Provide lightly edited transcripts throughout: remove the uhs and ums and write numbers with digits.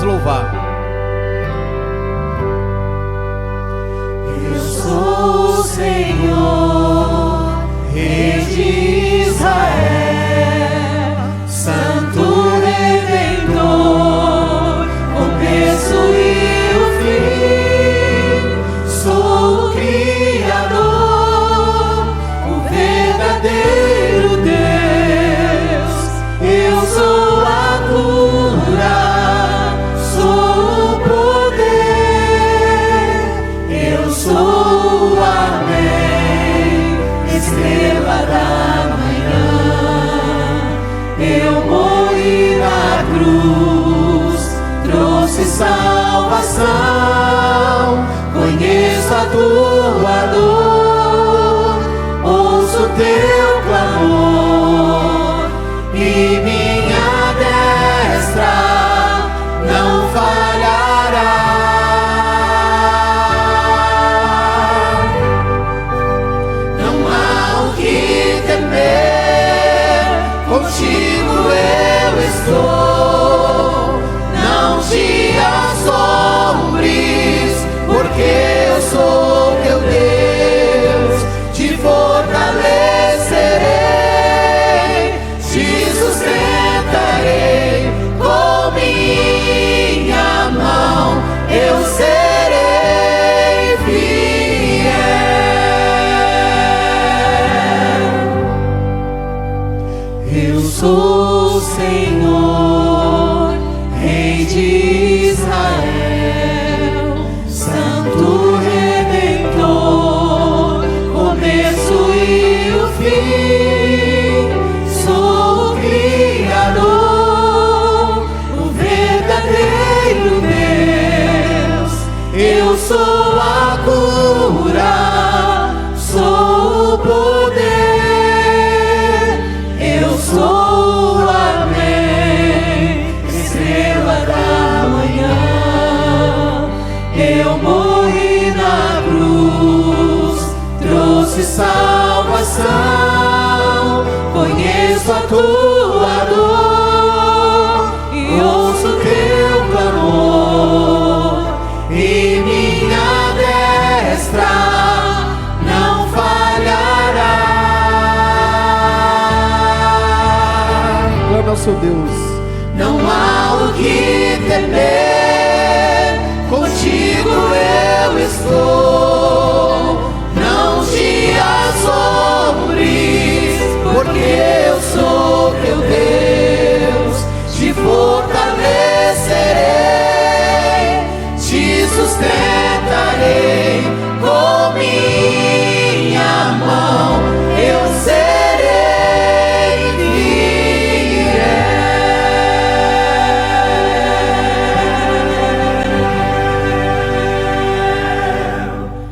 louvar. Eu sou o Senhor, Rei de Israel, Santo Redentor, começo e o fim. Sou o Criador, o verdadeiro Deus. Eu sou a cura, sou o poder. Eu sou a Amém, estrela da manhã. Eu morri na cruz, trouxe salvação. Conheço a tua dor, ouço teu clamor, e minha destra não falhará. Não há o que temer, contigo eu estou. Não te assombres, porque eu sou teu Deus. Te fortalecerei, te sustentarei com minha mão. Eu serei fiel. Eu sou o Senhor, Rei de Israel, Santo Redentor, começo e o fim. Sou o Criador, o verdadeiro Deus. Eu sou a cura, sou o poder. Eu sou a Amém, estrela da manhã. Eu morri na cruz, trouxe salvação. Conheço a tua dor e ouço teu clamor, e minha destra não falhará. Clama ao seu Deus. Não há o que temer, contigo eu estou. Não te assombres, porque eu sou teu Deus. Te fortalecerei, te sustentarei com minha mão. Eu serei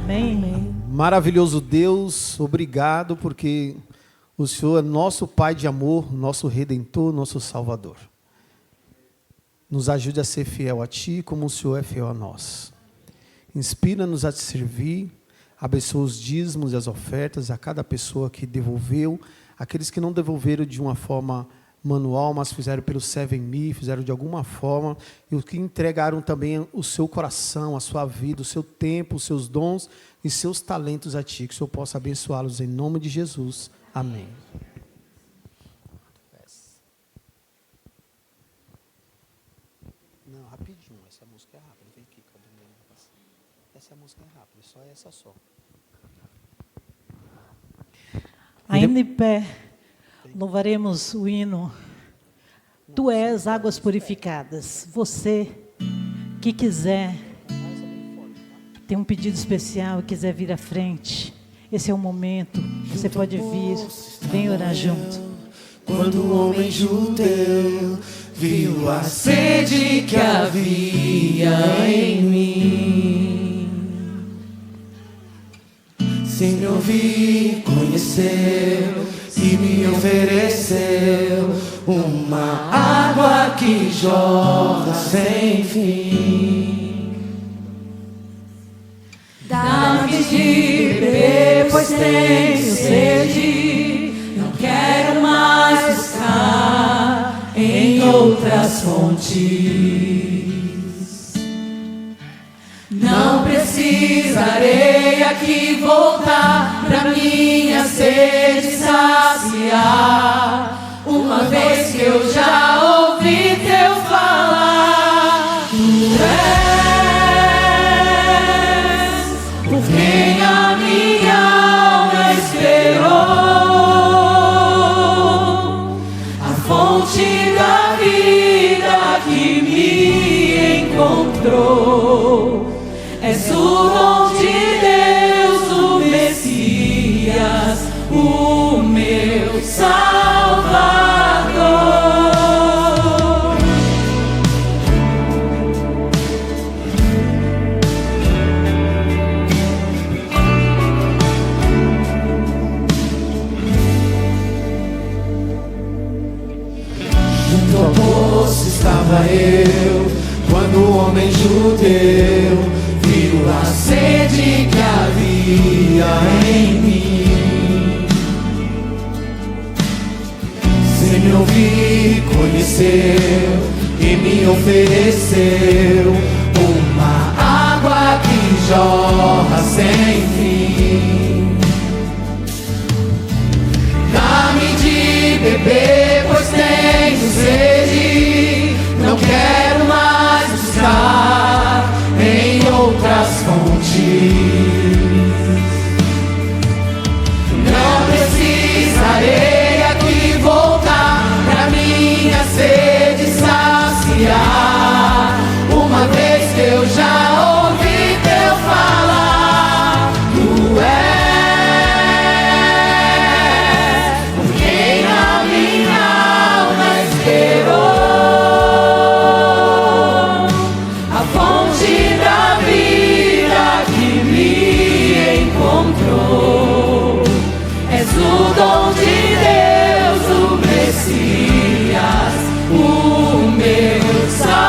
Amém. Maravilhoso Deus, obrigado porque o Senhor é nosso Pai de amor, nosso Redentor, nosso Salvador. Nos ajude a ser fiel a Ti, como o Senhor é fiel a nós. Inspira-nos a te servir, abençoa os dízimos e as ofertas a cada pessoa que devolveu, aqueles que não devolveram de uma forma manual, mas fizeram pelo 7Me, fizeram de alguma forma, e os que entregaram também o seu coração, a sua vida, o seu tempo, os seus dons e seus talentos a Ti, que o Senhor possa abençoá-los em nome de Jesus. Amém. Não, rapidinho, essa música é rápida, vem aqui, cadê o meu negócio? Essa música é rápida, só essa só. Ainda em pé, louvaremos o hino Tu és águas purificadas. Você que quiser, tem um pedido especial e quiser vir à frente, esse é o momento, você pode vir, vem orar junto. Quando o homem judeu viu a sede que havia em mim, sem me ouvir, conheceu e me ofereceu uma água que jorra sem fim. Dá-me de beber, pois tenho sede. Não quero mais buscar em outra outras fontes. Não precisarei aqui voltar pra minha sede saciar, uma vez que eu já ouvi teu falar. Tu és por quem a minha alma esperou, a fonte da vida que me encontrou. És o dom de Deus, o Messias, o meu Salvador. Junto ao poço estava eu, quando o homem judeu viu a sede que havia em mim. Sem me ouvir, conheceu e me ofereceu uma água que jorra sem fim. Dá-me de beber, pois tenho sede, não quero mais buscar em outras fontes. Não precisarei aqui voltar pra minha sede saciar, uma vez que eu já ouvi teu falar. Tu és por quem a minha alma esperou, és o dom de Deus, o Messias, o meu Salvador.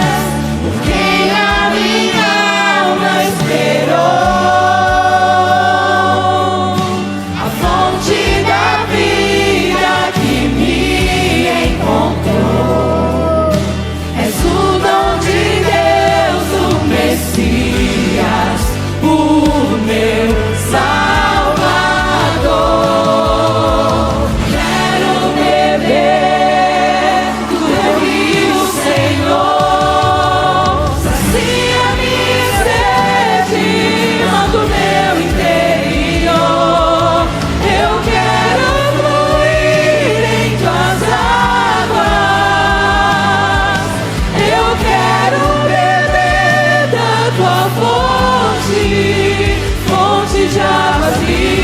És por quem a minha alma esperou, a fonte da vida que me encontrou. És o dom de Deus, o Messias, o meu Salvador. Quero beber do teu rio, Senhor. Sacia minha sede, manda o meu interior. Eu quero fluir em tuas águas. Eu quero beber da tua fonte, fonte de águas vivas.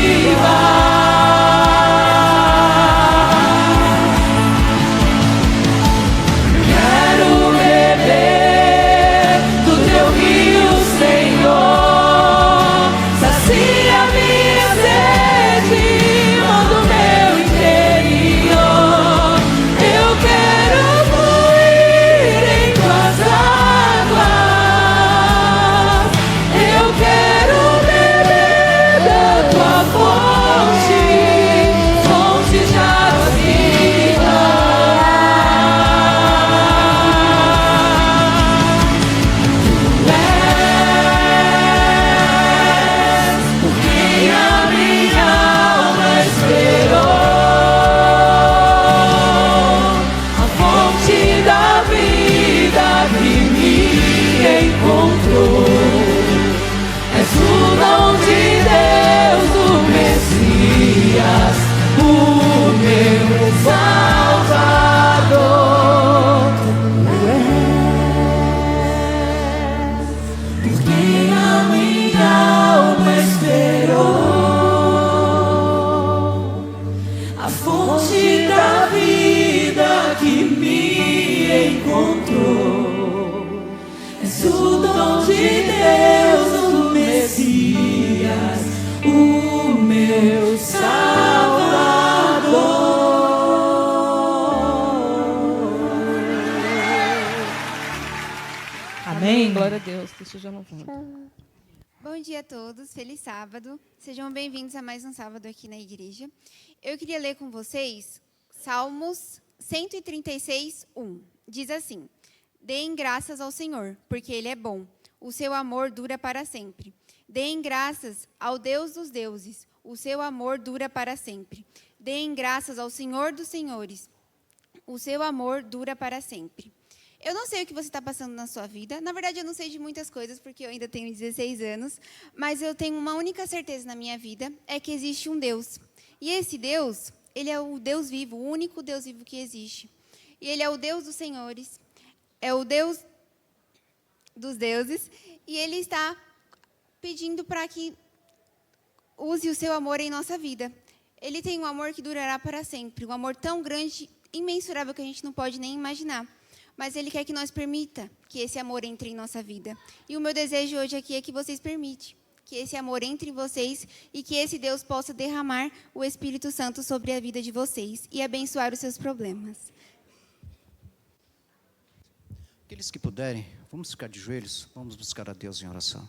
Quero beber do teu rio, Senhor. Sacia minha sede, manda o meu interior. Eu quero fluir em tuas águas. Eu quero beber da tua fonte, fonte de águas vivas. Por quem a minha alma esperou, a fonte da vida que me encontrou. És o dom de Deus, o Messias, o meu Salvador. Por quem a minha alma esperou, a fonte da vida que me encontrou. És o dom de Deus, o Messias, o meu Salvador. Amém. Glória a Deus, que esteja louvando. Bom dia a todos, feliz sábado. Sejam bem-vindos a mais um sábado aqui na igreja. Eu queria ler com vocês Salmos 136, 1. Diz assim: Deem graças ao Senhor, porque Ele é bom. O seu amor dura para sempre. Deem graças ao Deus dos deuses. O seu amor dura para sempre. Deem graças ao Senhor dos senhores. O seu amor dura para sempre. Eu não sei o que você está passando na sua vida. Na verdade, eu não sei de muitas coisas, porque eu ainda tenho 16 anos. Mas eu tenho uma única certeza na minha vida, é que existe um Deus. E esse Deus, Ele é o Deus vivo, o único Deus vivo que existe. E Ele é o Deus dos senhores, é o Deus dos deuses. E Ele está pedindo para que use o seu amor em nossa vida. Ele tem um amor que durará para sempre. Um amor tão grande, imensurável, que a gente não pode nem imaginar. Mas Ele quer que nós permita que esse amor entre em nossa vida. E o meu desejo hoje aqui é que vocês permitam que esse amor entre em vocês e que esse Deus possa derramar o Espírito Santo sobre a vida de vocês e abençoar os seus problemas. Aqueles que puderem, vamos ficar de joelhos, vamos buscar a Deus em oração.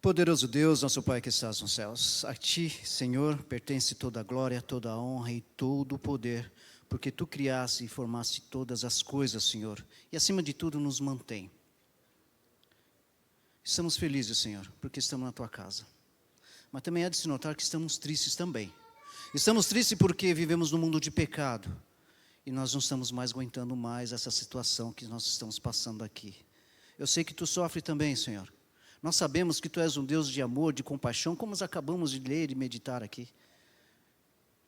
Poderoso Deus, nosso Pai que estás nos céus, a Ti, Senhor, pertence toda a glória, toda a honra e todo o poder, porque Tu criaste e formaste todas as coisas, Senhor, e acima de tudo nos mantém. Estamos felizes, Senhor, porque estamos na Tua casa, mas também há de se notar que estamos tristes também. Estamos tristes porque vivemos num mundo de pecado, e nós não estamos mais aguentando mais essa situação que nós estamos passando aqui. Eu sei que Tu sofres também, Senhor. Nós sabemos que Tu és um Deus de amor, de compaixão, como nós acabamos de ler e meditar aqui.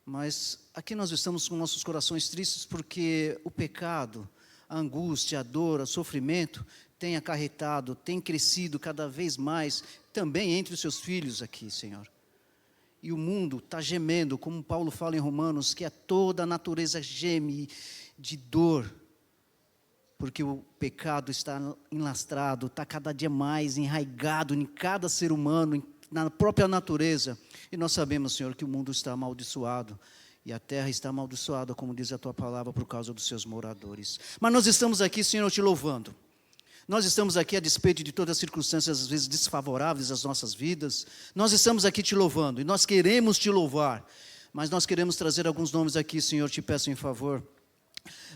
Mas aqui nós estamos com nossos corações tristes porque o pecado, a angústia, a dor, o sofrimento tem acarretado, tem crescido cada vez mais, também entre os Seus filhos aqui, Senhor. E o mundo está gemendo, como Paulo fala em Romanos, que toda a natureza geme de dor, porque o pecado está enlastrado, está cada dia mais enraigado em cada ser humano, na própria natureza. E nós sabemos, Senhor, que o mundo está amaldiçoado, e a terra está amaldiçoada, como diz a Tua palavra, por causa dos seus moradores. Mas nós estamos aqui, Senhor, Te louvando. Nós estamos aqui a despeito de todas as circunstâncias, às vezes, desfavoráveis às nossas vidas. Nós estamos aqui Te louvando, e nós queremos Te louvar. Mas nós queremos trazer alguns nomes aqui, Senhor, Te peço em favor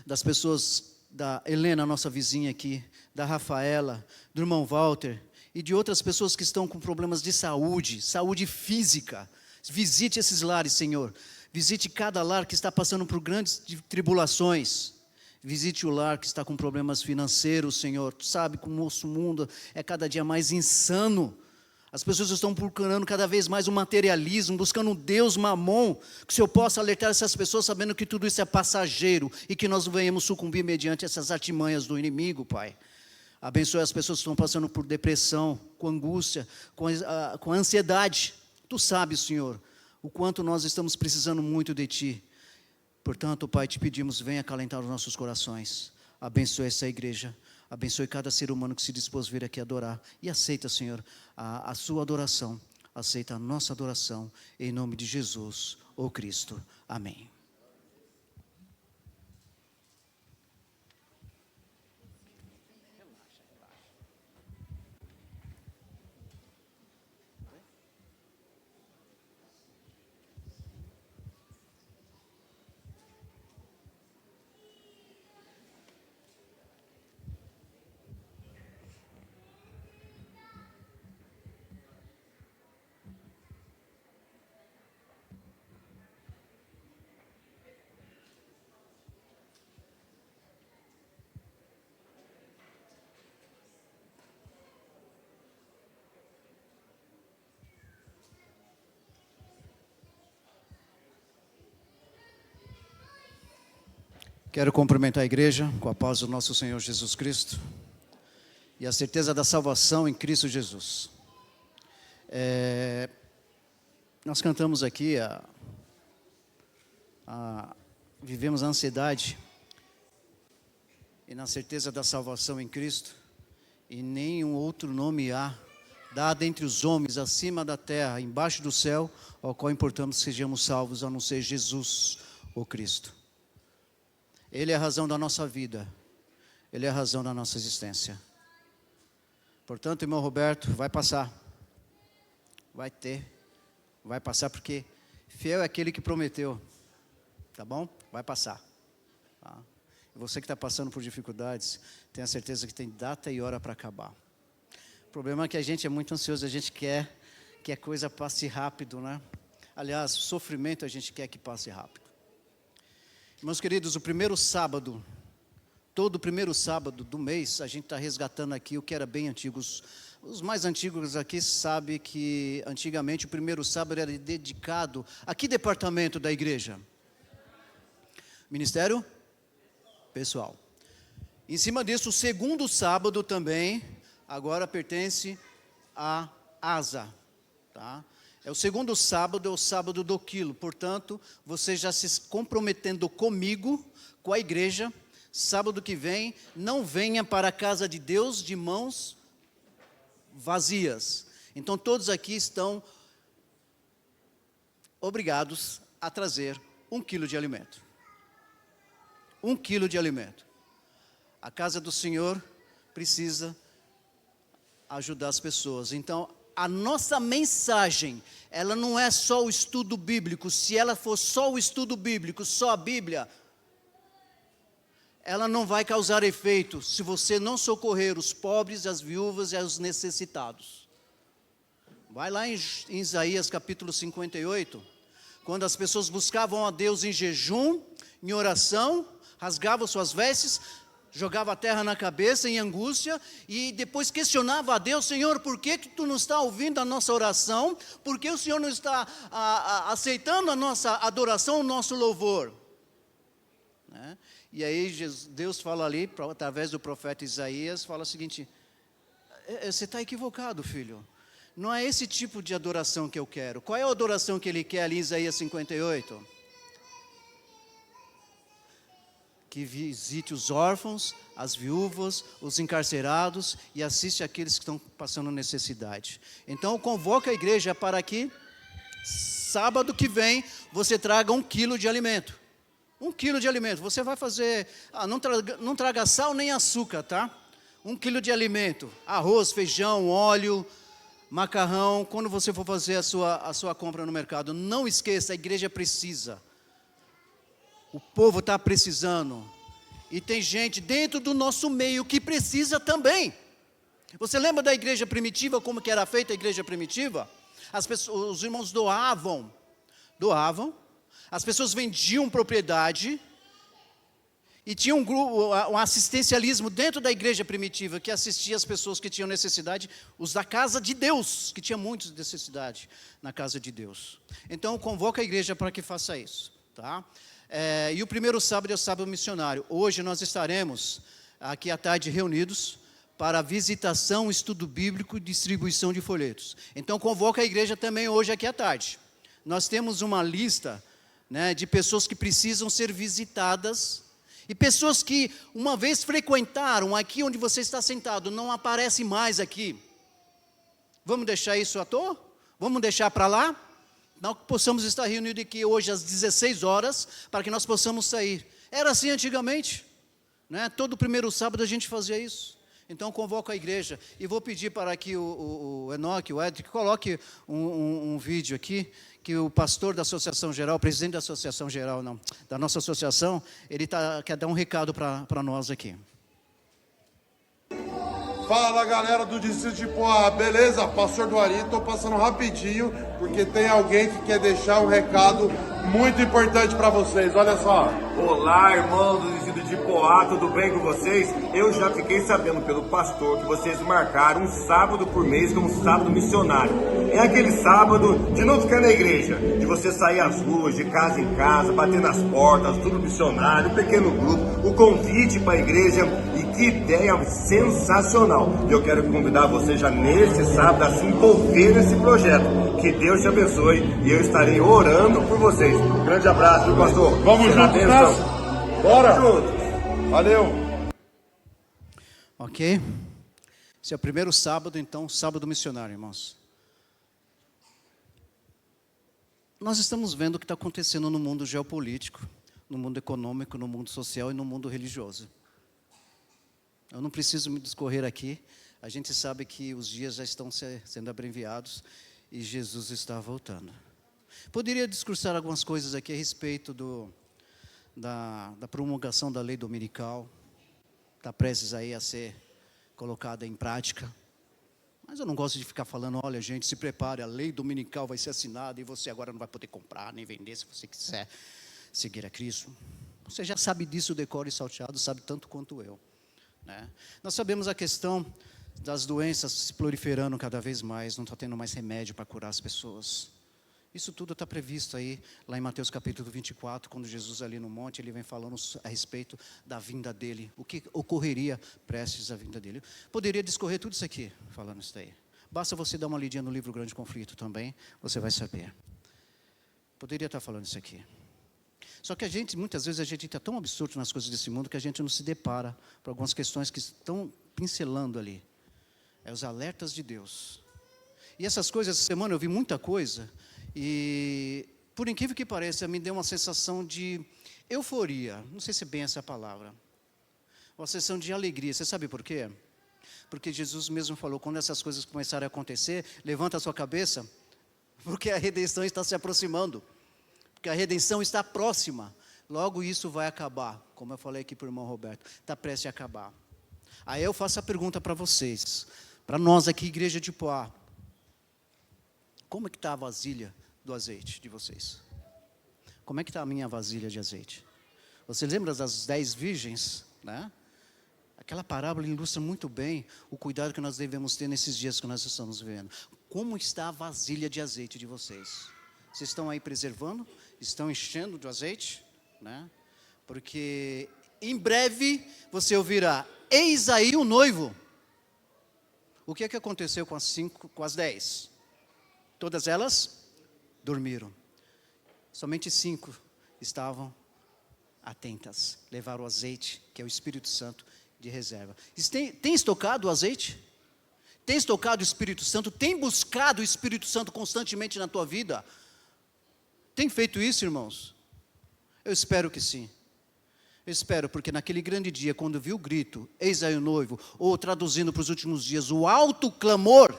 das pessoas, da Helena, nossa vizinha aqui, da Rafaela, do irmão Walter e de outras pessoas que estão com problemas de saúde, saúde física. Visite esses lares, Senhor. Visite cada lar que está passando por grandes tribulações. Visite o lar que está com problemas financeiros, Senhor. Tu sabe que o nosso mundo é cada dia mais insano. As pessoas estão procurando cada vez mais o materialismo, buscando um Deus mamon, que o Senhor possa alertar essas pessoas, sabendo que tudo isso é passageiro, e que nós não venhamos sucumbir mediante essas artimanhas do inimigo, Pai. Abençoe as pessoas que estão passando por depressão, com angústia, com ansiedade. Tu sabes, Senhor, o quanto nós estamos precisando muito de Ti. Portanto, Pai, Te pedimos, venha acalentar os nossos corações. Abençoe essa igreja. Abençoe cada ser humano que se dispôs a vir aqui adorar. E aceita, Senhor, a sua adoração. Aceita a nossa adoração. Em nome de Jesus, o Cristo. Amém. Quero cumprimentar a igreja com a paz do nosso Senhor Jesus Cristo e a certeza da salvação em Cristo Jesus. Nós cantamos aqui, vivemos a ansiedade e na certeza da salvação em Cristo, e nenhum outro nome há dado entre os homens, acima da terra, embaixo do céu, ao qual importamos que sejamos salvos, a não ser Jesus, o Cristo. Ele é a razão da nossa vida. Ele é a razão da nossa existência. Portanto, irmão Roberto, vai passar. Vai passar porque fiel é aquele que prometeu. Tá bom? Vai passar. Tá? E você que está passando por dificuldades, tenha certeza que tem data e hora para acabar. O problema é que a gente é muito ansioso, a gente quer que a coisa passe rápido, né? Aliás, sofrimento a gente quer que passe rápido. Meus queridos, o primeiro sábado, todo primeiro sábado do mês, a gente está resgatando aqui o que era bem antigo. Os mais antigos aqui sabem que antigamente o primeiro sábado era dedicado a que departamento da igreja? Ministério pessoal. Em cima disso, o segundo sábado também, agora pertence à asa, tá? É o segundo sábado, é o sábado do quilo. Portanto, você já se comprometendo comigo, com a igreja, sábado que vem, não venha para a casa de Deus de mãos vazias. Então, todos aqui estão obrigados a trazer 1 quilo de alimento. 1 quilo de alimento. A casa do Senhor precisa ajudar as pessoas. Então, a nossa mensagem, ela não é só o estudo bíblico. Se ela for só o estudo bíblico, só a Bíblia, ela não vai causar efeito se você não socorrer os pobres, as viúvas e os necessitados. Vai lá em Isaías capítulo 58, quando as pessoas buscavam a Deus em jejum, em oração, rasgavam suas vestes, jogava a terra na cabeça em angústia e depois questionava a Deus: Senhor, por que tu não está ouvindo a nossa oração? Por que o Senhor não está aceitando a nossa adoração, o nosso louvor? Né? E aí Deus fala ali, através do profeta Isaías, fala o seguinte: você está equivocado, filho. Não é esse tipo de adoração que eu quero. Qual é a adoração que ele quer ali em Isaías 58? Que visite os órfãos, as viúvas, os encarcerados e assiste aqueles que estão passando necessidade. Então, convoca a igreja para que sábado que vem você traga 1 quilo de alimento. 1 quilo de alimento. Você vai fazer, não traga sal nem açúcar, tá? 1 quilo de alimento, arroz, feijão, óleo, macarrão. Quando você for fazer a sua compra no mercado, não esqueça, a igreja precisa. O povo está precisando. E tem gente dentro do nosso meio que precisa também. Você lembra da igreja primitiva, como que era feita a igreja primitiva? Os irmãos doavam. As pessoas vendiam propriedade. E tinha um assistencialismo dentro da igreja primitiva, que assistia as pessoas que tinham necessidade, os da casa de Deus, que tinha muita necessidade na casa de Deus. Então, convoca a igreja para que faça isso, tá? E o primeiro sábado é o sábado missionário. Hoje nós estaremos aqui à tarde reunidos para visitação, estudo bíblico e distribuição de folhetos. Então convoca a igreja também hoje aqui à tarde. Nós temos uma lista, né, de pessoas que precisam ser visitadas e pessoas que uma vez frequentaram aqui onde você está sentado, não aparecem mais aqui. Vamos deixar isso à toa? Vamos deixar para lá? Nós possamos estar reunidos aqui hoje às 16 horas, para que nós possamos sair. Era assim antigamente, né? Todo primeiro sábado a gente fazia isso. Então convoco a igreja, e vou pedir para que o Enoque, o Edric, coloque um vídeo aqui, que o pastor da Associação Geral, o presidente da Associação Geral, não, da nossa associação, ele quer dar um recado para nós aqui. Fala galera do Distrito de Poá, beleza? Pastor Duari, estou passando rapidinho, porque tem alguém que quer deixar um recado muito importante para vocês, olha só. Olá, irmãos do Distrito de Poá, tudo bem com vocês? Eu já fiquei sabendo pelo pastor que vocês marcaram um sábado por mês como sábado missionário. É aquele sábado de não ficar na igreja, de você sair às ruas, de casa em casa, bater nas portas, tudo missionário, um pequeno grupo, o convite para a igreja. E que ideia sensacional! Eu quero convidar você já nesse sábado a se envolver nesse projeto. Que Deus te abençoe e eu estarei orando por vocês. Um grande abraço, viu, pastor? Vamos juntos nessa? Bora! Valeu! Ok? Esse é o primeiro sábado, então, sábado missionário, irmãos. Nós estamos vendo o que está acontecendo no mundo geopolítico. no mundo econômico, no mundo social e no mundo religioso. Eu não preciso me discorrer aqui, a gente sabe que os dias já estão sendo abreviados e Jesus está voltando. Poderia discursar algumas coisas aqui a respeito da promulgação da lei dominical, está prestes aí a ser colocada em prática. Mas eu não gosto de ficar falando, olha gente, se prepare, a lei dominical vai ser assinada e você agora não vai poder comprar nem vender se você quiser seguir a Cristo. Você já sabe disso, decoro e salteado, sabe tanto quanto eu. Né? Nós sabemos a questão das doenças se proliferando cada vez mais, não está tendo mais remédio para curar as pessoas. Isso tudo está previsto aí, lá em Mateus capítulo 24, quando Jesus ali no monte, ele vem falando a respeito da vinda dele, o que ocorreria prestes à vinda dele. Poderia discorrer tudo isso aqui, falando isso daí. Basta você dar uma lidinha no livro Grande Conflito também, você vai saber. Poderia estar falando isso aqui. Só que muitas vezes a gente está tão absurdo nas coisas desse mundo que a gente não se depara por algumas questões que estão pincelando ali. É os alertas de Deus. E essas coisas, essa semana eu vi muita coisa, e por incrível que pareça, me deu uma sensação de euforia. Não sei se é bem essa palavra. Uma sensação de alegria. Você sabe por quê? Porque Jesus mesmo falou, quando essas coisas começarem a acontecer, levanta a sua cabeça, porque a redenção está se aproximando. Porque a redenção está próxima. Logo isso vai acabar. Como eu falei aqui para o irmão Roberto, está prestes a acabar. Aí eu faço a pergunta para vocês, para nós aqui, igreja de Poá. Como é que está a vasilha do azeite de vocês? Como é que está a minha vasilha de azeite? Você lembra das 10 virgens, né? Aquela parábola ilustra muito bem o cuidado que nós devemos ter nesses dias que nós estamos vivendo. Como está a vasilha de azeite de vocês? Vocês estão aí preservando? Estão enchendo de azeite? Né? Porque em breve você ouvirá, eis aí o noivo. O que é que aconteceu com as 10? Todas elas dormiram. Somente 5 estavam atentas. Levaram o azeite, que é o Espírito Santo, de reserva. Tem estocado o azeite? Tem estocado o Espírito Santo? Tem buscado o Espírito Santo constantemente na tua vida? Tem feito isso, irmãos? Eu espero que sim. Eu espero, porque naquele grande dia, quando viu o grito, eis aí o noivo, ou traduzindo para os últimos dias, o alto clamor,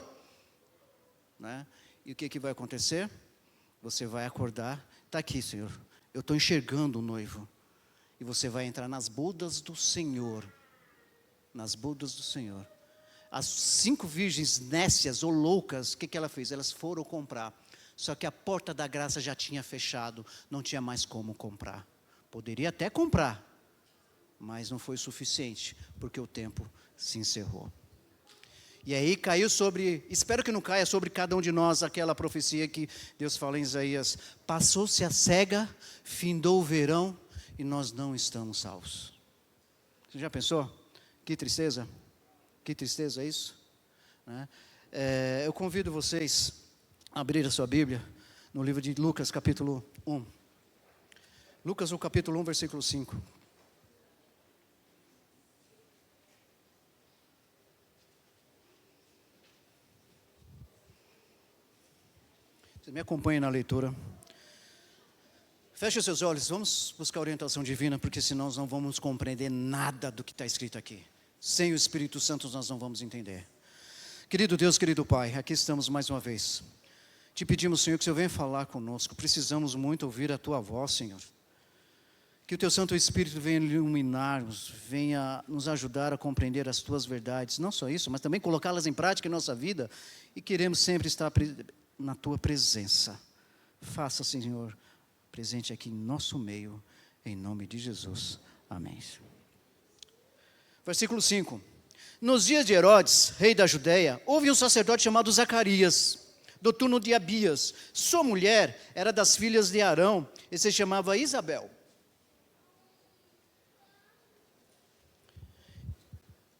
né? E o que vai acontecer? Você vai acordar, está aqui, Senhor, eu estou enxergando o noivo, e você vai entrar nas bodas do Senhor, nas bodas do Senhor. As 5 virgens nécias ou loucas, o que ela fez? Elas foram comprar, só que a porta da graça já tinha fechado, não tinha mais como comprar. Poderia até comprar, mas não foi suficiente, porque o tempo se encerrou. E aí caiu sobre, espero que não caia sobre cada um de nós, aquela profecia que Deus fala em Isaías, passou-se a cega, findou o verão, e nós não estamos salvos. Você já pensou? Que tristeza isso, né? Eu convido vocês a abrir a sua Bíblia, no livro de Lucas capítulo 1, Lucas no capítulo 1, versículo 5. Você me acompanha na leitura. Feche os seus olhos, vamos buscar orientação divina, porque senão nós não vamos compreender nada do que está escrito aqui. Sem o Espírito Santo nós não vamos entender. Querido Deus, querido Pai, aqui estamos mais uma vez. Te pedimos, Senhor, que o Senhor venha falar conosco. Precisamos muito ouvir a Tua voz, Senhor. Que o Teu Santo Espírito venha iluminar-nos, venha nos ajudar a compreender as Tuas verdades. Não só isso, mas também colocá-las em prática em nossa vida. E queremos sempre estar na Tua presença. Faça, Senhor, presente aqui em nosso meio, em nome de Jesus. Amém. Versículo 5. Nos dias de Herodes, rei da Judeia, houve um sacerdote chamado Zacarias, do turno de Abias. Sua mulher era das filhas de Arão, e se chamava Isabel.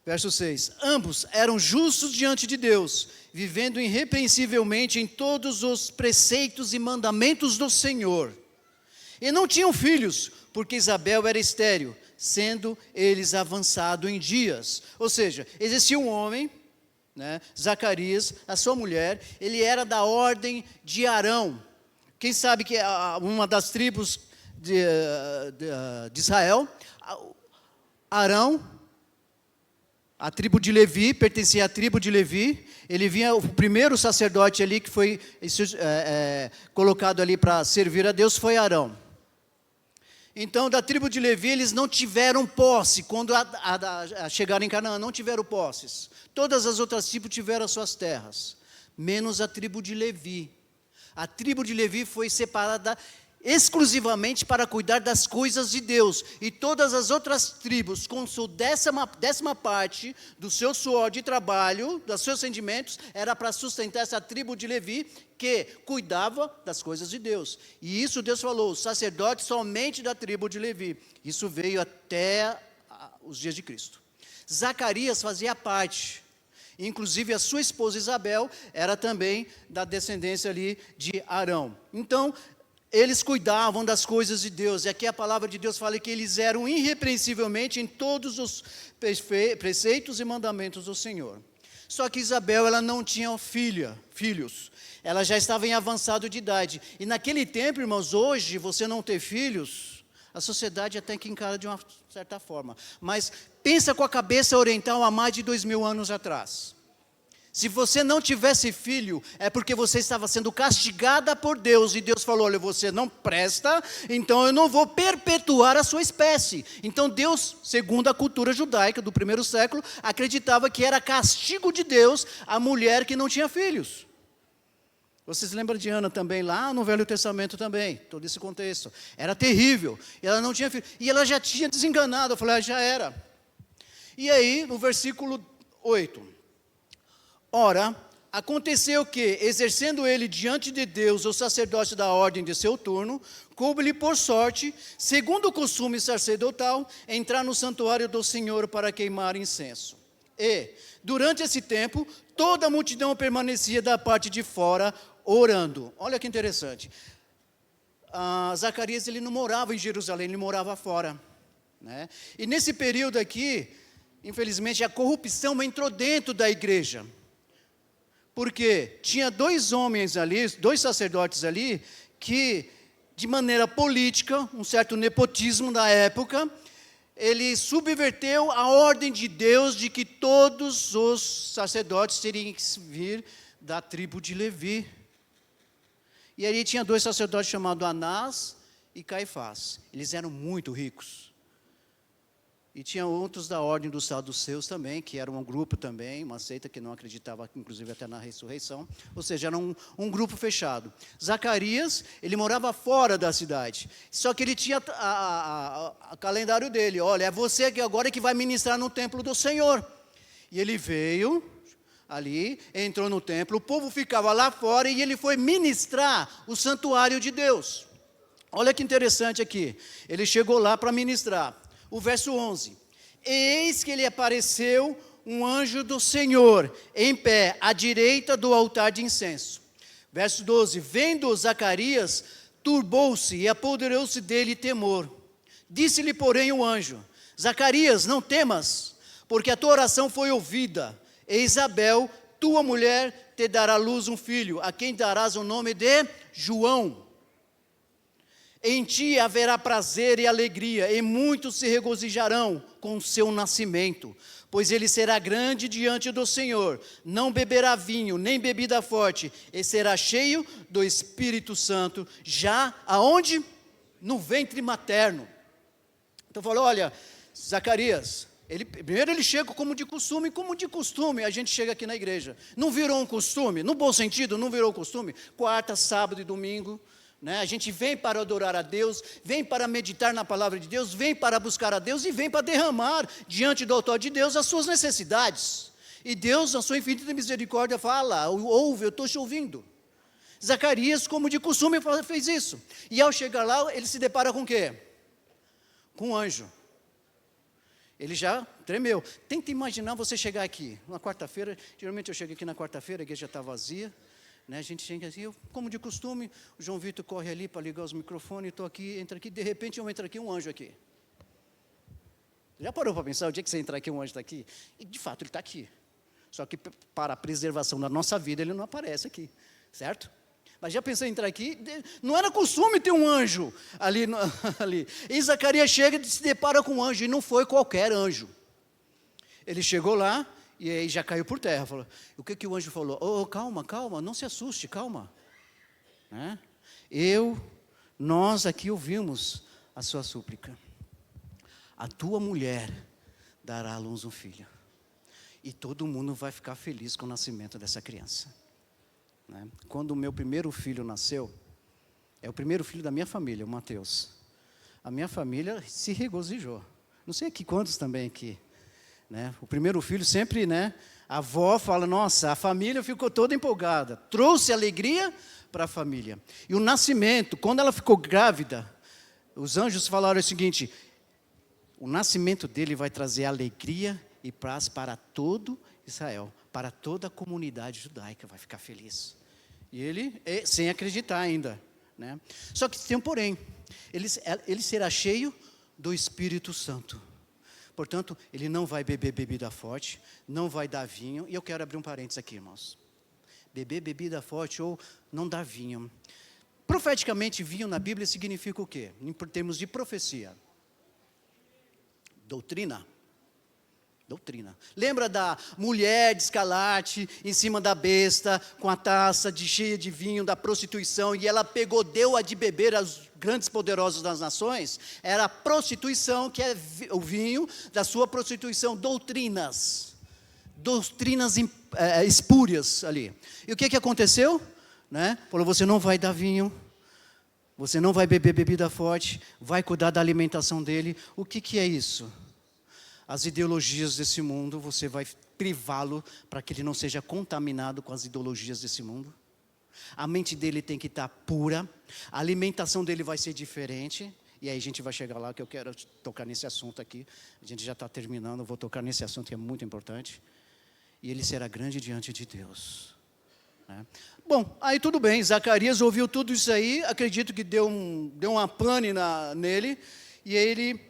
Verso 6. Ambos eram justos diante de Deus, vivendo irrepreensivelmente em todos os preceitos e mandamentos do Senhor. E não tinham filhos, porque Isabel era estéril, sendo eles avançados em dias. Ou seja, existia um homem, né, Zacarias, a sua mulher, ele era da ordem de Arão. Quem sabe que uma das tribos de Israel. Arão, a tribo de Levi, pertencia à tribo de Levi. Ele vinha, o primeiro sacerdote ali que foi colocado ali para servir a Deus foi Arão. Então, da tribo de Levi, eles não tiveram posse. Quando chegaram em Canaã, não tiveram posses. Todas as outras tribos tiveram as suas terras, menos a tribo de Levi. A tribo de Levi foi separada exclusivamente para cuidar das coisas de Deus. E todas as outras tribos, com sua décima parte do seu suor de trabalho, dos seus rendimentos, era para sustentar essa tribo de Levi, que cuidava das coisas de Deus. E isso Deus falou, os sacerdotes somente da tribo de Levi. Isso veio até os dias de Cristo. Zacarias fazia parte. Inclusive a sua esposa Isabel era também da descendência ali de Arão. Então, eles cuidavam das coisas de Deus. E aqui a palavra de Deus fala que eles eram irrepreensivelmente em todos os preceitos e mandamentos do Senhor. Só que Isabel, ela não tinha filhos. Ela já estava em avançado de idade. E naquele tempo, irmãos, hoje, você não ter filhos, a sociedade até que encara de uma certa forma. Mas pensa com a cabeça oriental há mais de 2000 anos atrás. Se você não tivesse filho, é porque você estava sendo castigada por Deus. E Deus falou, olha, você não presta, então eu não vou perpetuar a sua espécie. Então Deus, segundo a cultura judaica do primeiro século, acreditava que era castigo de Deus a mulher que não tinha filhos. Vocês lembram de Ana também, lá no Velho Testamento também, todo esse contexto. Era terrível, e ela não tinha filho. E ela já tinha desenganado, eu falei, já era. E aí, no versículo 8... Ora, aconteceu que, exercendo ele diante de Deus o sacerdócio da ordem de seu turno, coube-lhe por sorte, segundo o costume sacerdotal, entrar no santuário do Senhor para queimar incenso. E, durante esse tempo, toda a multidão permanecia da parte de fora, orando. Olha que interessante. Zacarias, ele não morava em Jerusalém, ele morava fora, né? E nesse período aqui, infelizmente, a corrupção entrou dentro da igreja. Porque tinha dois homens ali, dois sacerdotes ali, que de maneira política, um certo nepotismo da época, ele subverteu a ordem de Deus de que todos os sacerdotes teriam que vir da tribo de Levi. E ali tinha dois sacerdotes chamados Anás e Caifás. Eles eram muito ricos. E tinha outros da ordem dos saduceus também, que era um grupo também, uma seita que não acreditava, inclusive, até na ressurreição. Ou seja, era um grupo fechado. Zacarias, ele morava fora da cidade. Só que ele tinha o calendário dele. Olha, é você que agora que vai ministrar no templo do Senhor. E ele veio ali, entrou no templo, o povo ficava lá fora e ele foi ministrar o santuário de Deus. Olha que interessante aqui. Ele chegou lá para ministrar. O verso 11, eis que lhe apareceu um anjo do Senhor, em pé, à direita do altar de incenso. Verso 12, vendo Zacarias, turbou-se e apoderou-se dele temor. Disse-lhe, porém, o anjo, Zacarias, não temas, porque a tua oração foi ouvida. E Isabel, tua mulher, te dará à luz um filho, a quem darás o nome de João. Em ti haverá prazer e alegria, e muitos se regozijarão com o seu nascimento, pois ele será grande diante do Senhor, não beberá vinho, nem bebida forte, e será cheio do Espírito Santo, já aonde? No ventre materno. Então falou, olha, Zacarias, primeiro ele chega como de costume a gente chega aqui na igreja. Não virou um costume, no bom sentido, não virou um costume, quarta, sábado e domingo, né? A gente vem para adorar a Deus, vem para meditar na palavra de Deus, vem para buscar a Deus e vem para derramar diante do altar de Deus as suas necessidades. E Deus, na sua infinita misericórdia, fala, ouve, eu estou te ouvindo. Zacarias, como de costume, fez isso. E ao chegar lá, ele se depara com o quê? Com um anjo. Ele já tremeu. Tenta imaginar você chegar aqui, na quarta-feira, geralmente eu chego aqui na quarta-feira, a igreja está vazia, né? A gente chega assim, como de costume, o João Vitor corre ali para ligar os microfones, estou aqui, entra aqui, de repente entra aqui um anjo aqui. Já parou para pensar, o dia que você entrar aqui, um anjo está aqui? E de fato ele está aqui. Só que para a preservação da nossa vida, ele não aparece aqui, certo? Mas já pensei em entrar aqui, não era costume ter um anjo ali. ali. E Zacarias chega e se depara com um anjo, e não foi qualquer anjo. Ele chegou lá, e aí já caiu por terra. Falou, o que o anjo falou? Oh, calma, calma, não se assuste, calma. Né? Nós aqui ouvimos a sua súplica. A tua mulher dará à luz um filho. E todo mundo vai ficar feliz com o nascimento dessa criança. Né? Quando o meu primeiro filho nasceu, é o primeiro filho da minha família, o Mateus. A minha família se regozijou. Não sei aqui quantos também aqui. Né? O primeiro filho sempre, né? A avó fala, nossa, a família ficou toda empolgada. Trouxe alegria para a família. E o nascimento, quando ela ficou grávida, os anjos falaram o seguinte, o nascimento dele vai trazer alegria e paz para todo Israel, para toda a comunidade judaica, vai ficar feliz. E ele, sem acreditar ainda. Né? Só que tem um porém, ele será cheio do Espírito Santo. Portanto, ele não vai beber bebida forte, não vai dar vinho. E eu quero abrir um parênteses aqui, irmãos. Beber bebida forte ou não dar vinho. Profeticamente, vinho na Bíblia significa o quê? Em termos de profecia. Doutrina. Doutrina. Lembra da mulher de escarlate em cima da besta, com a taça cheia de vinho da prostituição, e ela deu a de beber aos grandes poderosos das nações? Era a prostituição, que é o vinho da sua prostituição, doutrinas espúrias ali. E o que aconteceu? Né? Falou, você não vai dar vinho, você não vai beber bebida forte, vai cuidar da alimentação dele. O que é isso? As ideologias desse mundo, você vai privá-lo para que ele não seja contaminado com as ideologias desse mundo. A mente dele tem que estar pura, a alimentação dele vai ser diferente, e aí a gente vai chegar lá, que eu quero tocar nesse assunto aqui. A gente já está terminando, eu vou tocar nesse assunto que é muito importante. E ele será grande diante de Deus. Né? Bom, aí tudo bem, Zacarias ouviu tudo isso aí, acredito que deu uma pane nele, e ele...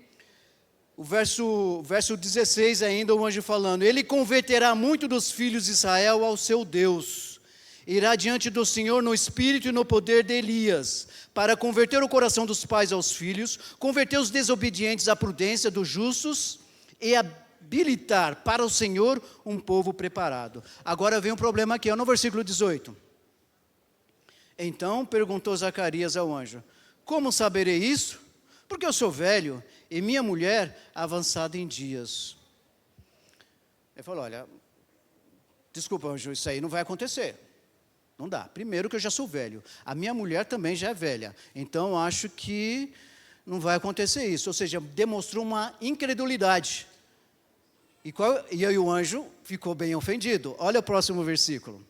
O verso 16 ainda, o anjo falando, ele converterá muito dos filhos de Israel ao seu Deus, irá diante do Senhor no espírito e no poder de Elias, para converter o coração dos pais aos filhos, converter os desobedientes à prudência dos justos e habilitar para o Senhor um povo preparado. Agora vem um problema aqui, no versículo 18. Então perguntou Zacarias ao anjo, como saberei isso? Porque eu sou velho e minha mulher avançada em dias. Ele falou, olha, desculpa, anjo, isso aí não vai acontecer. Não dá. Primeiro que eu já sou velho. A minha mulher também já é velha. Então, acho que não vai acontecer isso. Ou seja, demonstrou uma incredulidade. E aí o anjo ficou bem ofendido. Olha o próximo versículo.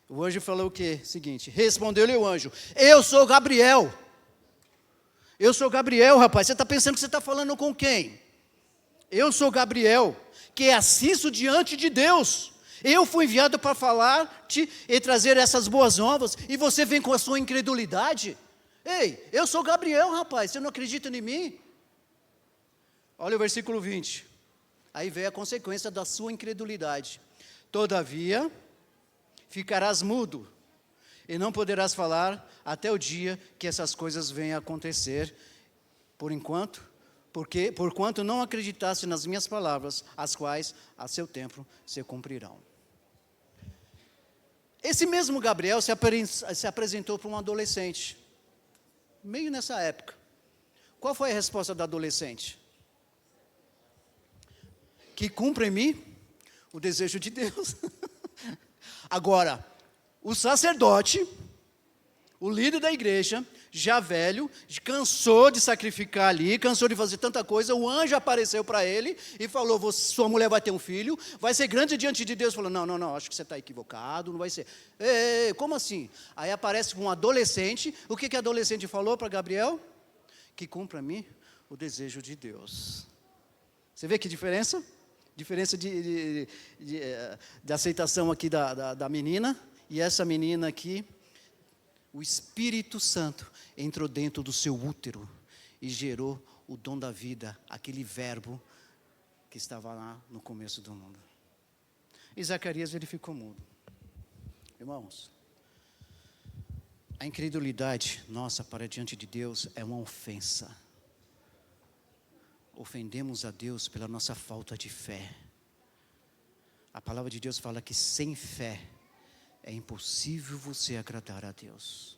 O anjo falou o quê? Seguinte, respondeu-lhe o anjo, eu sou Gabriel. Eu sou Gabriel, rapaz, você está pensando que você está falando com quem? Eu sou Gabriel, que assisto diante de Deus. Eu fui enviado para falar-te e trazer essas boas novas, e você vem com a sua incredulidade? Ei, eu sou Gabriel, rapaz, você não acredita em mim? Olha o versículo 20. Aí vem a consequência da sua incredulidade. Todavia, ficarás mudo, e não poderás falar até o dia que essas coisas venham a acontecer, porquanto não acreditaste nas minhas palavras, as quais a seu tempo se cumprirão. Esse mesmo Gabriel se apresentou para um adolescente, meio nessa época. Qual foi a resposta do adolescente? Que cumpra em mim o desejo de Deus. Agora, o sacerdote, o líder da igreja, já velho, cansou de sacrificar ali, cansou de fazer tanta coisa, o anjo apareceu para ele e falou, sua mulher vai ter um filho, vai ser grande diante de Deus. Falou, não, acho que você está equivocado, não vai ser. Ei, como assim? Aí aparece um adolescente, o que o adolescente falou para Gabriel? Que cumpra a mim o desejo de Deus. Você vê que diferença? Diferença de aceitação aqui da menina. E essa menina aqui, o Espírito Santo entrou dentro do seu útero e gerou o dom da vida, aquele verbo que estava lá no começo do mundo. E Zacarias, ele ficou mudo. Irmãos, A incredulidade nossa para diante de Deus é uma ofensa. Ofendemos a Deus pela nossa falta de fé. A palavra de Deus fala que sem fé é impossível você agradar a Deus.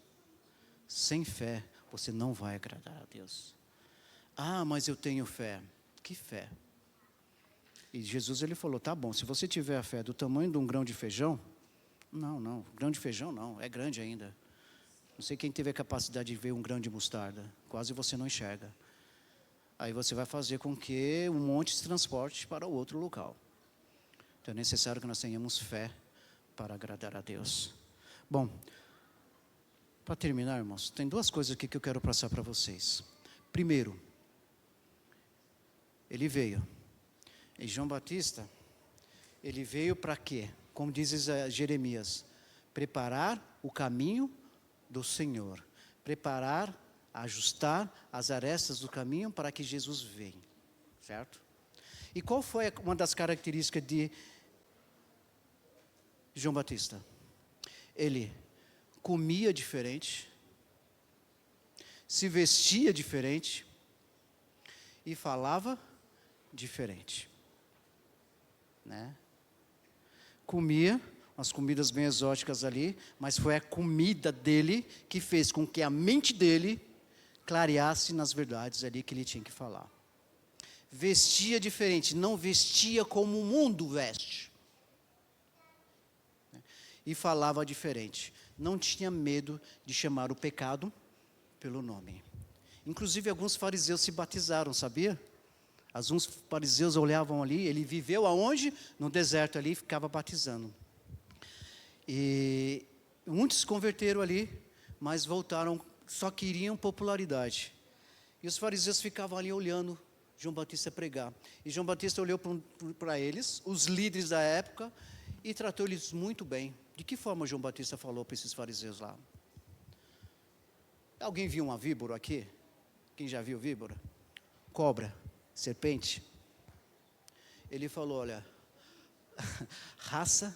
Sem fé você não vai agradar a Deus. Ah, mas eu tenho fé. Que fé? E Jesus ele falou, tá bom, se você tiver a fé do tamanho de um grão de feijão, não, grão de feijão não, é grande ainda. Não sei quem teve a capacidade de ver um grão de mostarda, quase você não enxerga. Aí você vai fazer com que um monte se transporte para o outro local. Então é necessário que nós tenhamos fé para agradar a Deus. Bom, para terminar, irmãos, tem duas coisas aqui que eu quero passar para vocês. Primeiro, ele veio. E João Batista, ele veio para quê? Como diz Jeremias, preparar o caminho do Senhor. Preparar, ajustar as arestas do caminho para que Jesus venha. Certo? E qual foi uma das características de João Batista? Ele comia diferente, se vestia diferente e falava diferente, né? Comia umas comidas bem exóticas ali, mas foi a comida dele que fez com que a mente dele clareasse nas verdades ali que ele tinha que falar. Vestia diferente, não vestia como o mundo veste. E falava diferente. Não tinha medo de chamar o pecado pelo nome. Inclusive alguns fariseus se batizaram, sabia? Alguns fariseus olhavam ali, ele viveu aonde? No deserto ali, ficava batizando. E muitos se converteram ali, mas voltaram, só queriam popularidade. E os fariseus ficavam ali olhando João Batista pregar. E João Batista olhou para eles, os líderes da época, e tratou eles muito bem. De que forma João Batista falou para esses fariseus lá? Alguém viu uma víbora aqui? Quem já viu víbora? Cobra, serpente. Ele falou, olha, raça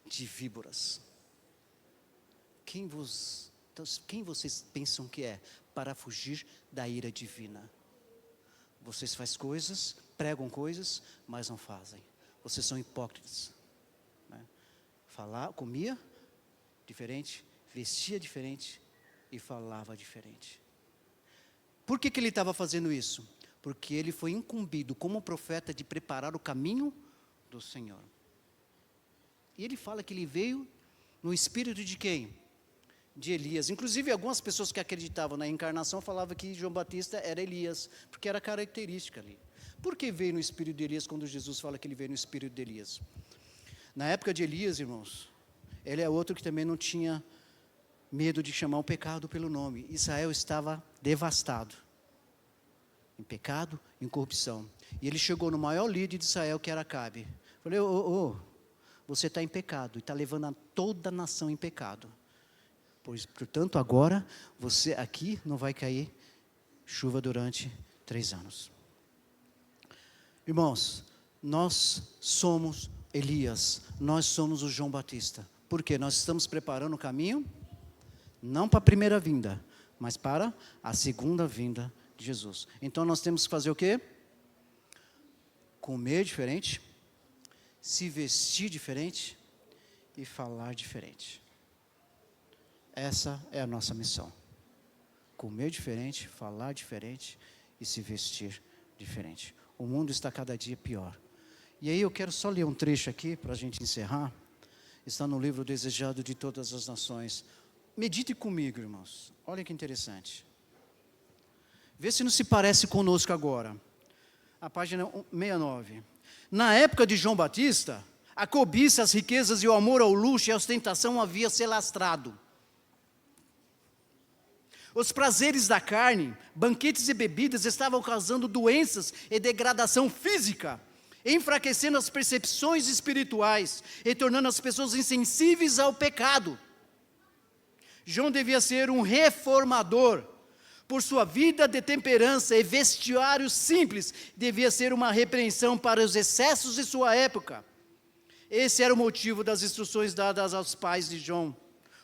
de víboras. Quem vocês pensam que é para fugir da ira divina? Vocês fazem coisas, pregam coisas, mas não fazem. Vocês são hipócritas. Comia diferente, vestia diferente e falava diferente. Por que ele estava fazendo isso? Porque ele foi incumbido como profeta de preparar o caminho do Senhor. E ele fala que ele veio no espírito de quem? De Elias. Inclusive algumas pessoas que acreditavam na encarnação falavam que João Batista era Elias, porque era característica ali. Por que veio no espírito de Elias quando Jesus fala que ele veio no espírito de Elias? Na época de Elias, irmãos, ele é outro que também não tinha medo de chamar o pecado pelo nome. Israel estava devastado, em pecado, em corrupção. E ele chegou no maior líder de Israel, que era Acabe. Falei, você está em pecado, e está levando toda a nação em pecado. Pois, portanto, agora, você aqui não vai cair chuva durante 3 anos. Irmãos, nós somos Elias, nós somos o João Batista. Por quê? Nós estamos preparando o caminho, não para a primeira vinda, mas para a segunda vinda de Jesus. Então nós temos que fazer o quê? Comer diferente, se vestir diferente e falar diferente. Essa é a nossa missão. Comer diferente, falar diferente e se vestir diferente. O mundo está cada dia pior. E aí eu quero só ler um trecho aqui para a gente encerrar. Está no livro Desejado de Todas as Nações. Medite comigo, irmãos. Olha que interessante. Vê se não se parece conosco agora. A página 69. Na época de João Batista, a cobiça, as riquezas e o amor ao luxo e à ostentação havia se lastrado. Os prazeres da carne, banquetes e bebidas estavam causando doenças e degradação física, enfraquecendo as percepções espirituais e tornando as pessoas insensíveis ao pecado. João devia ser um reformador. Por sua vida de temperança e vestiário simples, devia ser uma repreensão para os excessos de sua época. Esse era o motivo das instruções dadas aos pais de João.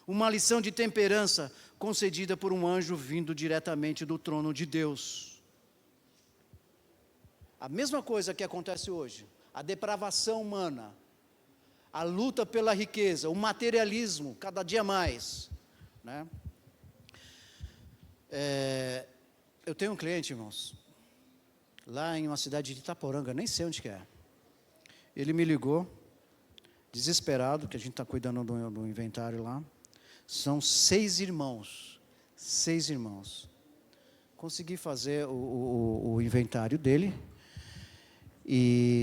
Uma lição de temperança concedida por um anjo vindo diretamente do trono de Deus. A mesma coisa que acontece hoje, a depravação humana, a luta pela riqueza, o materialismo, cada dia mais, né? Eu tenho um cliente, irmãos, lá em uma cidade de Itaporanga, nem sei onde que é. Ele me ligou, desesperado, que a gente está cuidando do inventário lá. São 6 irmãos. 6 irmãos. Consegui fazer o inventário dele.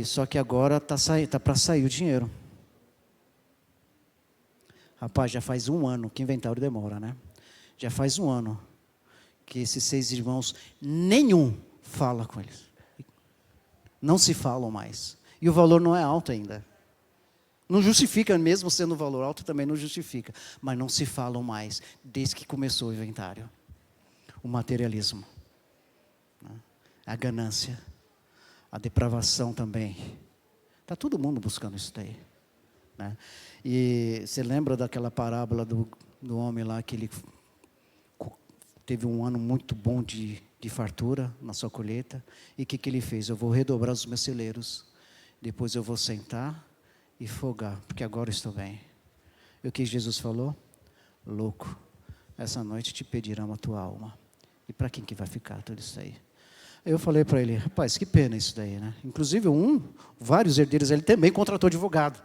Só que agora tá para sair o dinheiro. Rapaz, já faz 1 ano, que inventário demora, né? Já faz 1 ano que esses 6 irmãos, nenhum fala com eles. Não se falam mais. E o valor não é alto ainda. Não justifica, mesmo sendo um valor alto, também não justifica. Mas não se falam mais, desde que começou o inventário. O materialismo, né? A ganância, a depravação também. Está todo mundo buscando isso daí, né? E você lembra daquela parábola do homem lá, que ele teve um ano muito bom de fartura na sua colheita. E o que ele fez? Eu vou redobrar os meus celeiros. Depois eu vou sentar e folgar, porque agora estou bem. E o que Jesus falou? Louco, essa noite te pedirão a tua alma. E para quem que vai ficar tudo isso aí? Eu falei para ele, rapaz, que pena isso daí, né? Inclusive vários herdeiros, ele também contratou advogado,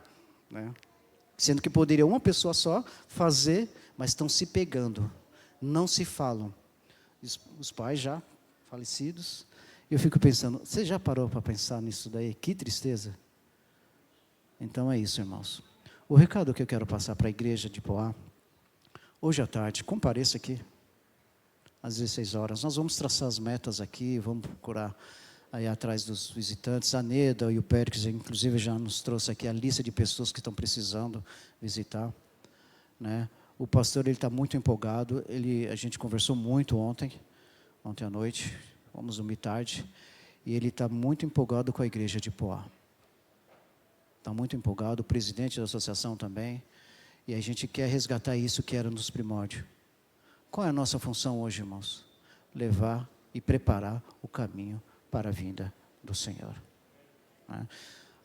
né? Sendo que poderia uma pessoa só fazer, mas estão se pegando, não se falam. Os pais já falecidos. Eu fico pensando, você já parou para pensar nisso daí? Que tristeza. Então é isso, irmãos. O recado que eu quero passar para a igreja de Poá, hoje à tarde, compareça aqui, às 16 horas. Nós vamos traçar as metas aqui, vamos procurar aí atrás dos visitantes. A Neda e o Péricles, inclusive, já nos trouxe aqui a lista de pessoas que estão precisando visitar, né? O pastor, ele está muito empolgado. A gente conversou muito ontem à noite, vamos dormir tarde, e ele está muito empolgado com a igreja de Poá. Está muito empolgado, o presidente da associação também, e a gente quer resgatar isso que era nos primórdios. Qual é a nossa função hoje, irmãos? Levar e preparar o caminho para a vinda do Senhor, né?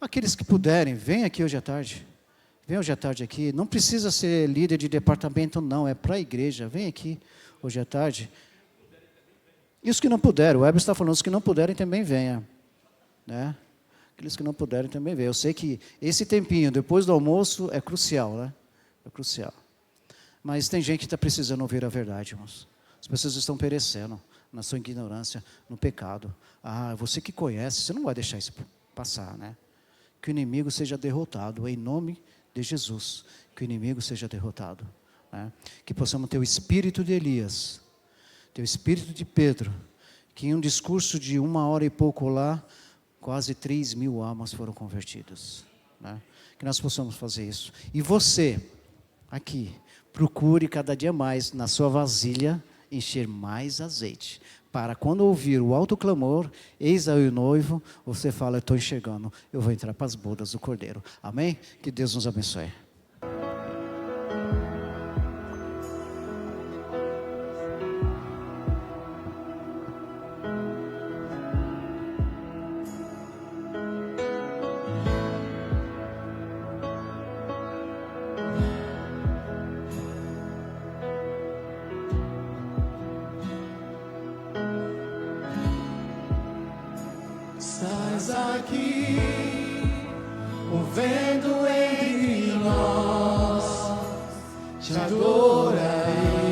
Aqueles que puderem, venham aqui hoje à tarde. Vem hoje à tarde aqui, não precisa ser líder de departamento, não, é para a igreja. Vem aqui hoje à tarde. E os que não puderem, o Heber está falando, os que não puderem também venham, né? Aqueles que não puderem também venham. Eu sei que esse tempinho, depois do almoço, é crucial, né? É crucial. Mas tem gente que está precisando ouvir a verdade, irmãos. As pessoas estão perecendo na sua ignorância, no pecado. Você que conhece, você não vai deixar isso passar, né? Que o inimigo seja derrotado, em nome de Jesus, que o inimigo seja derrotado, né? Que possamos ter o espírito de Elias, ter o espírito de Pedro, que em um discurso de 1 hora e pouco lá, quase 3.000 almas foram convertidas, né? Que nós possamos fazer isso. E você, aqui, procure cada dia mais na sua vasilha encher mais azeite, para quando ouvir o alto clamor, eis aí o noivo, você fala, eu estou enxergando, eu vou entrar para as bodas do Cordeiro. Amém? Que Deus nos abençoe. Estás aqui, movendo entre nós, te adorarei,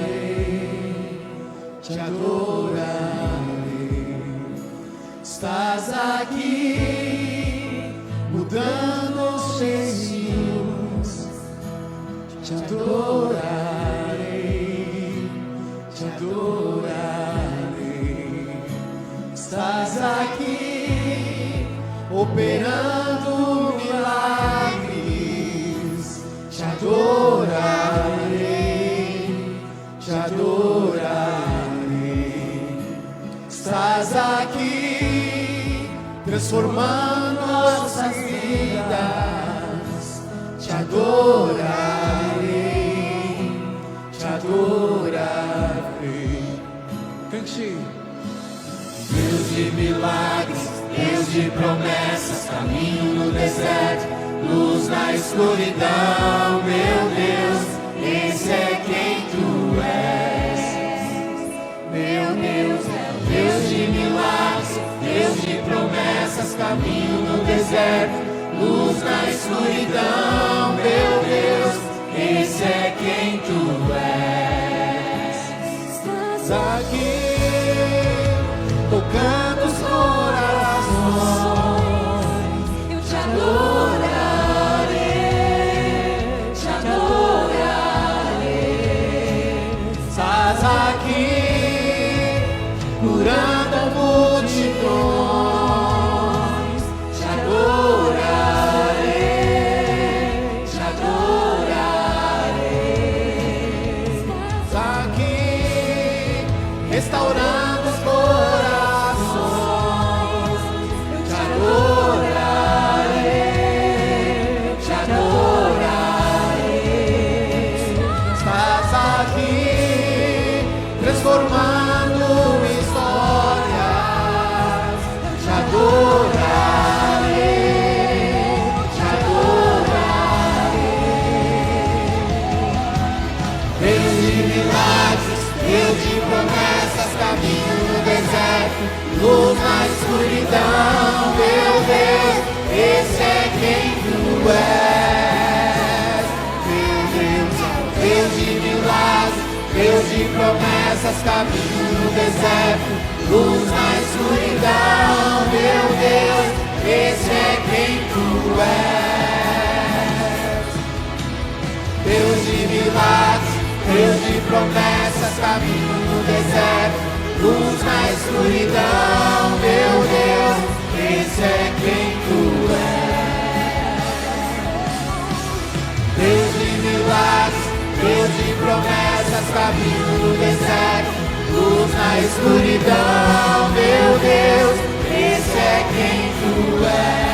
te adorarei. Estás aqui, mudando os destinos, te adorarei, te adorarei. Estás aqui, operando milagres, te adorarei, te adorarei. Estás aqui, transformando nossas vidas, te adorarei, frente. Deus de milagres, Deus de promessas, caminho no deserto, luz na escuridão, meu Deus, esse é quem tu és. Meu Deus é o Deus de milagres, Deus de promessas, caminho no deserto, luz na escuridão, meu Deus, esse é quem tu és. Estás aqui, tocando os corações, Eu te adorarei, te adorarei. estás aqui, curando multidões, Te adorarei, te adorarei. estás aqui, restaurando os corações, Te adorarei, te adorarei. estás aqui, transformando histórias, te adorarei, te adorarei. Deus de milagres, Deus de promessas, caminho no deserto, luz na escuridão, meu Deus, esse é quem tu és. Meu Deus, Deus de milagres, Deus de promessas, caminho no deserto, luz na escuridão, meu Deus, esse é quem tu és. Deus de milagres, Deus de promessas, caminho no deserto, luz na escuridão, meu Deus, esse é quem tu és. Deus de milagres, Deus de promessas, caminho no deserto, luz na escuridão, meu Deus, esse é quem tu és.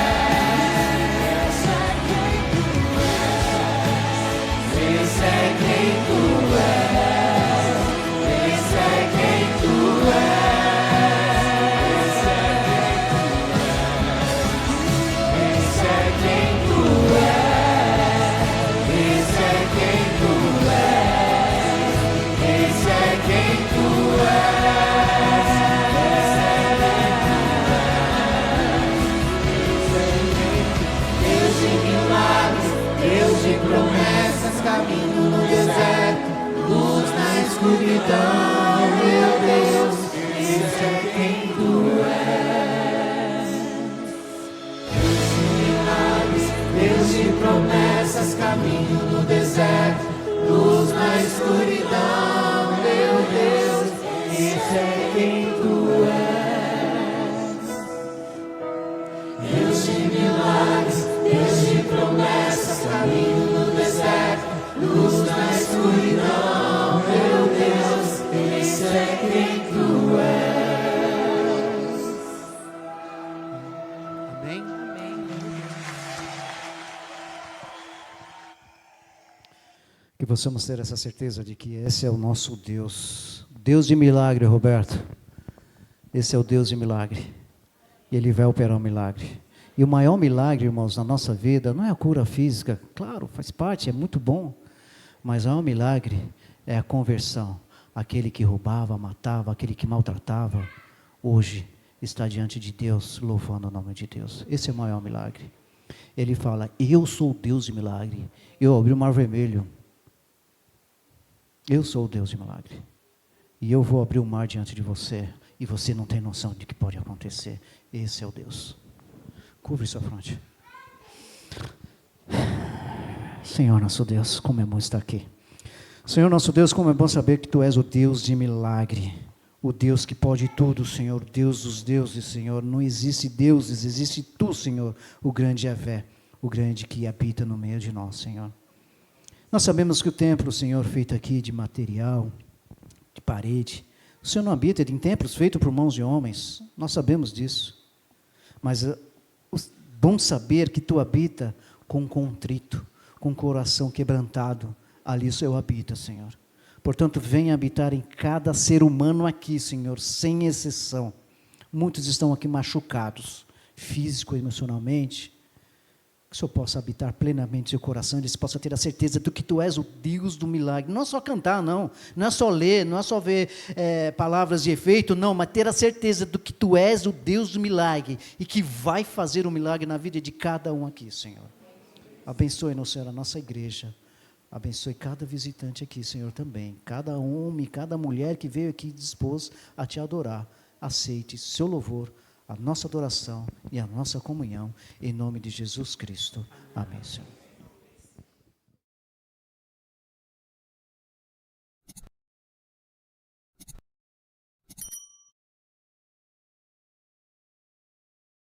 Esse é quem tu és. Esse é quem tu és. Esse é quem tu és. Esse é quem tu és. Esse é quem tu és. Deus de milagres, Deus de promessas, caminho no deserto, luz na escuridão, meu Deus, esse é quem tu és. Deus de milagres, Deus de promessas, caminho no deserto, luz na escuridão, meu Deus, esse é quem tu és. Deus de milagres, Deus de promessas, caminho no deserto, luz na escuridão, meu Deus, esse é quem tu és. Amém? Que possamos ter essa certeza de que esse é o nosso Deus. Deus de milagre, Roberto. Esse é o Deus de milagre. E Ele vai operar um milagre. E o maior milagre, irmãos, na nossa vida, não é a cura física. Claro, faz parte, é muito bom. Mas o maior milagre é a conversão. Aquele que roubava, matava, aquele que maltratava, hoje está diante de Deus, louvando o nome de Deus. Esse é o maior milagre. Ele fala, eu sou o Deus de milagre. Eu abri o mar vermelho. Eu sou o Deus de milagre. E eu vou abrir o mar diante de você. E você não tem noção de que pode acontecer. Esse é o Deus. Curve sua fronte. Senhor nosso Deus, como é bom estar aqui. Senhor nosso Deus, como é bom saber que Tu és o Deus de milagre. O Deus que pode tudo, Senhor. Deus dos deuses, Senhor. Não existe deuses, existe Tu, Senhor. O grande Yahvé. O grande que habita no meio de nós, Senhor. Nós sabemos que o templo, Senhor, feito aqui de material, de parede, o Senhor não habita em templos feitos por mãos de homens. Nós sabemos disso. Mas bom saber que Tu habita com contrito, com coração quebrantado. Ali o Senhor habita, Senhor. Portanto, venha habitar em cada ser humano aqui, Senhor, sem exceção. Muitos estão aqui machucados, físico e emocionalmente. Que o Senhor possa habitar plenamente seu coração, eles possam ter a certeza de que Tu és o Deus do milagre. Não é só cantar, não é só ler, não é só ver palavras de efeito, não, mas ter a certeza de que Tu és o Deus do milagre e que vai fazer um milagre na vida de cada um aqui, Senhor. Abençoe-nos, Senhor, a nossa igreja. Abençoe cada visitante aqui, Senhor, também. Cada homem, cada mulher que veio aqui dispôs a Te adorar. Aceite seu louvor, a nossa adoração e a nossa comunhão, em nome de Jesus Cristo. Amém, Senhor.